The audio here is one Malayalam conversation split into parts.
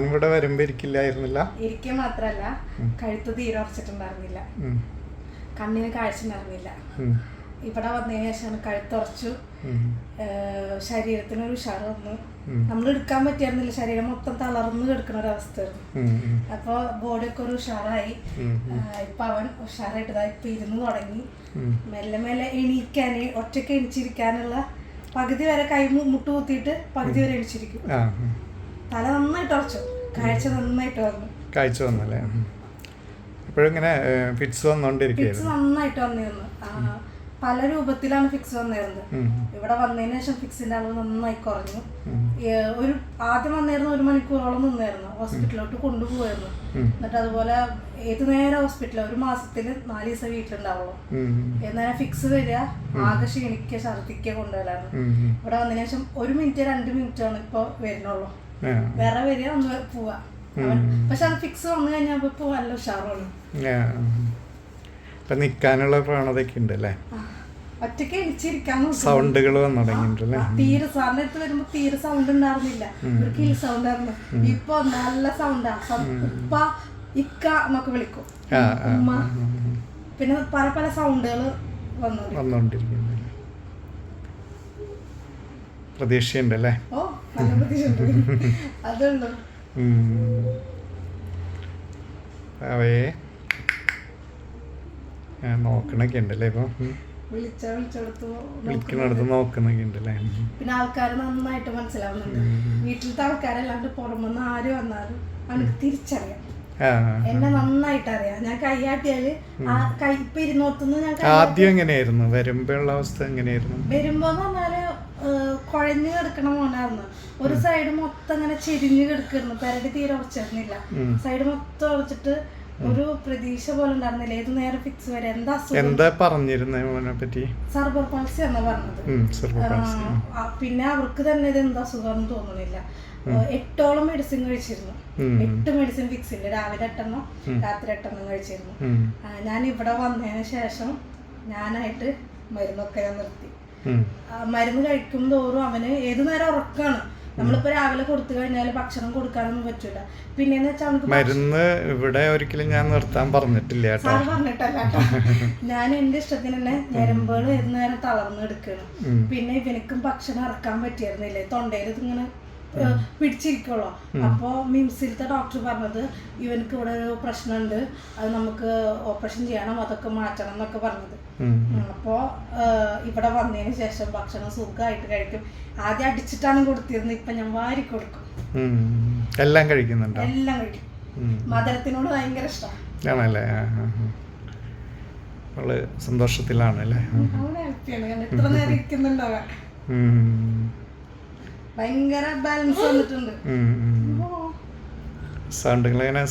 ഇവിടെ വരുമ്പോ ഇരിക്കില്ലായിരുന്നില്ല. ഇരിക്കുക മാത്രല്ല, കഴുത്ത് തീരെ ഉറച്ചിട്ടുണ്ടായിരുന്നില്ല, കണ്ണിന് കാഴ്ച ഉണ്ടായിരുന്നില്ല. ഇവിടെ വന്നതിന് ശേഷം കഴുത്തുറച്ചു, ശരീരത്തിനൊരു ഉഷാറ് വന്നു. നമ്മൾ എടുക്കാൻ പറ്റിയായിരുന്നില്ല, ശരീരം മൊത്തം തളർന്നു കിടക്കുന്ന ഒരവസ്ഥയായിരുന്നു. അപ്പൊ ബോഡിയൊക്കെ ഒരു ഉഷാറായി. ഇപ്പൊ അവൻ ഉഷാറായിട്ട് ഇപ്പൊ ഇരുന്ന് തുടങ്ങി. മെല്ലെ മെല്ലെ എണീക്കാന്, ഒറ്റയ്ക്ക് എണിച്ചിരിക്കാനുള്ള പകുതി വരെ കൈ മുട്ടുകുത്തിയിട്ട് പകുതി വരെ എണിച്ചിരിക്കും. തല നന്നായിട്ട് ഉറച്ചു, കാഴ്ച നന്നായിട്ട് വന്നു. കാഴ്ച വന്നല്ലേ? ഇപ്പോഴിങ്ങനെ ഫിറ്റ്സ് വന്നോണ്ടിരിക്കും. നന്നായിട്ട് വന്നിരുന്നു. പല രൂപത്തിലാണ് ഫിക്സ് വന്നിരുന്നത്. ഇവിടെ വന്നതിന് ശേഷം ഫിക്സിന്റെ അളവ് നന്നായി കുറഞ്ഞു. ആദ്യം വന്നിരുന്ന 1 മണിക്കൂറോളം നിന്നായിരുന്നു, ഹോസ്പിറ്റലിലോട്ട് കൊണ്ടുപോയിരുന്നു. എന്നിട്ട് അതുപോലെ ഏത് നേരം ഹോസ്പിറ്റലിൽ 1 മാസത്തിൽ 4 ദിവസം വീട്ടിലുണ്ടാവുള്ളൂ. എന്നാലും ഫിക്സ് വരിക, ആകെ ക്ഷീണിക്കുക, ഛർദിക്കുക കൊണ്ടുവരാണ്. ഇവിടെ വന്നതിന് ശേഷം 1 മിനിറ്റ് 2 മിനിറ്റ് ആണ് ഇപ്പൊ വരുന്നുള്ളൂ. വേറെ വരിക ഒന്ന് പോവാ. പക്ഷെ അത് ഫിക്സ് വന്നു കഴിഞ്ഞാൽ ഇപ്പൊ നല്ല ഉഷാറാണ്. ഇപ്പൊ നിക്കാനുള്ള പ്രവണതയൊക്കെ ഉണ്ടല്ലേ? ഒറ്റയ്ക്ക് എണിച്ചിരിക്കാൻ സൗണ്ടുകൾ വന്നു തുടങ്ങിയിട്ടുണ്ടല്ലേ? തീരെ സാറിന്റെ അടുത്ത് വരുമ്പോ തീരെ സൗണ്ട് ഉണ്ടായിരുന്നില്ല, ഒരു കിൽ സൗണ്ട് ആയിരുന്നു. ഇപ്പൊ നല്ല സൗണ്ടാ. ഉപ്പ ഇക്ക എന്നൊക്കെ വിളിക്കും, ഉമ്മ, പിന്നെ പല പല സൗണ്ടുകൾ വന്നോണ്ടിരിക്കുന്നു. പ്രതീക്ഷയുണ്ടല്ലേ? ഓ, നല്ല പ്രതീക്ഷയുണ്ട്. അതുള്ളൂ. അവയെ നോക്കണൊക്കെ ഉണ്ടല്ലേ? ഇപ്പൊ വിളിക്കണടുത്ത് നോക്കുന്നൊക്കെ ഉണ്ടല്ലേ? പിന്നെ ആൾക്കാര് നന്നായിട്ട് മനസ്സിലാവുന്നുണ്ട്. വീട്ടിലത്തെ ആൾക്കാരല്ലാണ്ട് പുറമെന്ന് ആര് വന്നാലും അവനക്ക് തിരിച്ചറിയാം, എന്നെ നന്നായിട്ട് അറിയാം. ഞാൻ കൈയാട്ടിയാല് ഇപ്പൊ ഇരുന്നോത്തുനിന്ന് ഞാൻ ആദ്യം എങ്ങനെയായിരുന്നു വരുമ്പോഴുള്ള അവസ്ഥ? എങ്ങനെയായിരുന്നു വരുമ്പോന്ന് പറഞ്ഞാല് കുഴഞ്ഞു കിടക്കണ മോനായിരുന്നു. ഒരു സൈഡ് മൊത്തം ഇങ്ങനെ ചെരിഞ്ഞു കിടക്കുന്നു, പെരടി തീരെ ഉറച്ചിരുന്നില്ല. സൈഡ് മൊത്തം ഉറച്ചിട്ട് ഒരു പ്രതീക്ഷ പോലെ ഉണ്ടായിരുന്നില്ല. ഏത് നേരം ഫിക്സ് വരെ എന്താ പറഞ്ഞിരുന്നതിനെ പറ്റി? സർബർ പാൾസി എന്നാ പറഞ്ഞത്. പിന്നെ അവർക്ക് തന്നെ ഇത് എന്താ അസുഖം തോന്നുന്നില്ല. 8ഓളം മെഡിസിൻ കഴിച്ചിരുന്നു. 8 മെഡിസിൻ ഫിക്സിന്റെ, രാവിലെ 8 രാത്രി 8 കഴിച്ചിരുന്നു. ഞാൻ ഇവിടെ വന്നതിന് ശേഷം ഞാനായിട്ട് മരുന്നൊക്കെ ഞാൻ നിർത്തി. മരുന്ന് കഴിക്കും തോറും അവന് ഏതു നേരം ഉറക്കാണ്. നമ്മളിപ്പോ രാവിലെ കൊടുത്തു കഴിഞ്ഞാല് ഭക്ഷണം കൊടുക്കാനൊന്നും പറ്റൂല. പിന്നെന്ന് വെച്ചാൽ മരുന്ന് ഇവിടെ ഒരിക്കലും ഞാൻ നിർത്താൻ പറഞ്ഞിട്ടില്ല. സാറ് പറഞ്ഞിട്ടല്ല, ഞാൻ എന്റെ ഇഷ്ടത്തിന് തന്നെ ഞരമ്പുകൾ ഏത് നേരം തളർന്ന് എടുക്കണം. പിന്നെ ഇവനക്കും ഭക്ഷണം ഇറക്കാൻ പറ്റിയിരുന്നില്ലേ, തൊണ്ടയിൽ ഇതിങ്ങനെ പിടിച്ചിരിക്കുള്ളൂ. അപ്പോ മിംസിലത്തെ ഡോക്ടർ പറഞ്ഞത് ഇവനക്ക് ഇവിടെ ഒരു പ്രശ്നമുണ്ട്, അത് നമുക്ക് ഓപ്പറേഷൻ ചെയ്യണം, അതൊക്കെ മാറ്റണം എന്നൊക്കെ പറഞ്ഞത്. അപ്പോ ഇവിടെ വന്നതിന് ശേഷം ഭക്ഷണം സുഖമായിട്ട് കഴിക്കും. ആദ്യം അടിച്ചിട്ടാണ് കൊടുത്തിരുന്നത്, ഇപ്പൊ ഞാൻ വാരി കൊടുക്കും. എല്ലാം കഴിക്കുന്നുണ്ട്, എല്ലാം കഴിക്കും. മധുരത്തിനോട് ഭയങ്കര ഇഷ്ടമാണല്ലേ? അവള് സന്തോഷത്തിലാണല്ലേ? അവന് ഹാപ്പിയാണ്. എത്ര നേരം ഇരിക്കുന്നുണ്ടാവാൻ ഭയങ്കര ബാലൻസ് വന്നിട്ടുണ്ട്. സൗണ്ടുകൾ ഇങ്ങനെ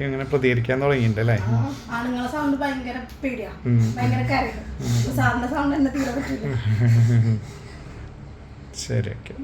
ഇങ്ങനെ പ്രതികരിക്കാൻ തുടങ്ങിയിട്ടുണ്ടല്ലേ? ആണുങ്ങളെ സൗണ്ട് ഭയങ്കര പേടിയാ, ഭയങ്കര കരയും. സാറിന്റെ സൗണ്ട് എന്നെ തീരെ പറ്റില്ല. ശരി, ഓക്കെ.